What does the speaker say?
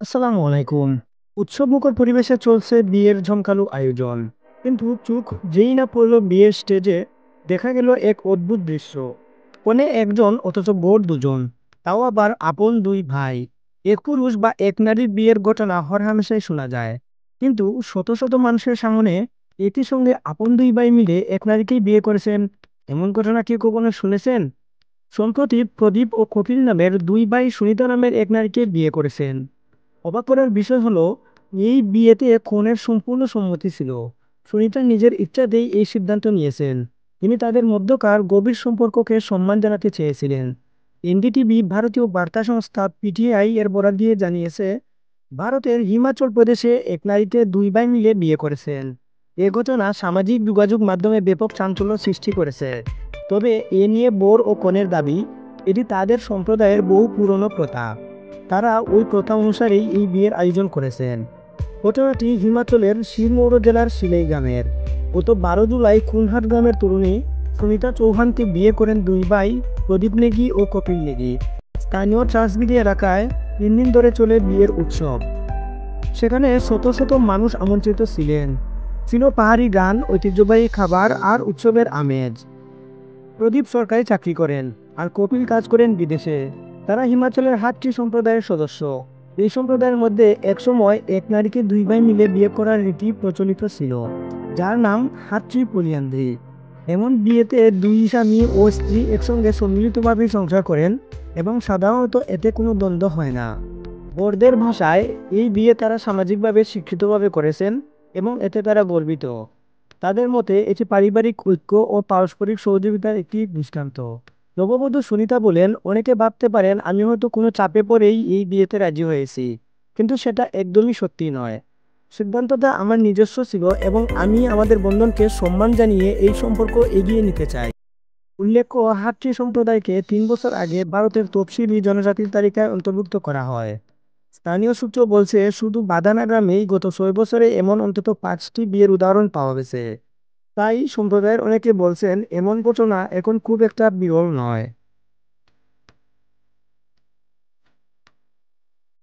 আসসালামু আলাইকুম। উৎসবমুখর পরিবেশে চলছে বিয়ের জমকালো আয়োজন। কিন্তু চোখ যেই না পড়ল বিয়ের স্টেজে, দেখা গেল এক অদ্ভুত দৃশ্য। কনে একজন অথচ বর দুজন, তাও আবার আপন দুই ভাই। এক পুরুষ বা এক নারীর বিয়ের ঘটনা হরহামেশাই শোনা যায়, কিন্তু শত শত মানুষের সামনে একই সঙ্গে আপন দুই ভাই মিলে এক নারীকেই বিয়ে করেছেন, এমন ঘটনা কি কখনো শুনেছেন? সম্প্রতি প্রদীপ ও কপিল নামের দুই ভাই সুনিতা নামের এক নারীকে বিয়ে করেছেন। অবাক করার বিষয় হলো, এই বিয়েতে কনের সম্পূর্ণ সম্মতি ছিল। সুনিতা নিজের ইচ্ছাতেই এই সিদ্ধান্ত নিয়েছেন। তিনি তাদের মধ্যকার গভীর সম্পর্ককে সম্মান জানাতে চেয়েছিলেন। এনডিটিভি ভারতীয় বার্তা সংস্থা পিটিআই এর বরাত দিয়ে জানিয়েছে, ভারতের হিমাচল প্রদেশে এক নারীতে দুই ভাই মিলে বিয়ে করেছেন। এ ঘটনা সামাজিক যোগাযোগ মাধ্যমে ব্যাপক চাঞ্চল্য সৃষ্টি করেছে। তবে এ নিয়ে বর ও কনের দাবি, এটি তাদের সম্প্রদায়ের বহু পুরনো প্রথা। তারা ওই প্রথা অনুসারেই এই বিয়ের আয়োজন করেছেন। ঘটনাটি হিমাচলের সিরমৌর জেলার সিলাই গ্রামের। গত 12 জুলাই কুনহাট গ্রামের তরুণী সুনিতা চৌহানকে বিয়ে করেন দুই ভাই, প্রদীপ নেগি ও কপিল নেগি। স্থানীয় চাষবিড়ি এলাকায় 3 দিন ধরে চলে বিয়ের উৎসব। সেখানে শত শত মানুষ আমন্ত্রিত ছিলেন। ছিল পাহাড়ি গান, ঐতিহ্যবাহী খাবার আর উৎসবের আমেজ। প্রদীপ সরকারি চাকরি করেন, আর কপিল কাজ করেন বিদেশে। তারা হিমাচলের হাট্টি সম্প্রদায়ের সদস্য। এই সম্প্রদায়ের মধ্যে একসময় এক নারীকে দুই ভাই মিলে বিয়ে করার রীতি প্রচলিত ছিল, যার নাম হাট্টি পলিয়ান্দ্রি। এমন বিয়েতে দুই স্বামী ও স্ত্রী একসঙ্গে সম্মিলিতভাবে সংসার করেন এবং সাধারণত এতে কোনো দ্বন্দ্ব হয় না। বরদের ভাষায়, এই বিয়ে তারা সামাজিকভাবে স্বীকৃতভাবে করেছেন এবং এতে তারা গর্বিত। তাদের মতে এটি পারিবারিক ঐক্য ও পারস্পরিক সহযোগিতার একটি দৃষ্টান্ত। নববধূ সুনিতা বলেন, অনেকে ভাবতে পারেন আমি হয়তো কোনো চাপে পড়েই এই বিয়েতে রাজি হয়েছি, কিন্তু সেটা একদমই সত্যি নয়। সিদ্ধান্তটা আমার নিজস্ব ছিল এবং আমি আমাদের বন্ধনকে সম্মান জানিয়ে এই সম্পর্ক এগিয়ে নিতে চাই। উল্লেখ্য, হাট্টি সম্প্রদায়কে 3 বছর আগে ভারতের তফসিলি জনজাতির তালিকায় অন্তর্ভুক্ত করা হয়। স্থানীয় সূত্র বলছে, শুধু বাদানা গ্রামেই গত 6 বছরে এমন অন্তত 5টি বিয়ের উদাহরণ পাওয়া গেছে। তাই সম্প্রদায়ের অনেকে বলছেন, এমন ঘটনা এখন খুব একটা বিরল নয়।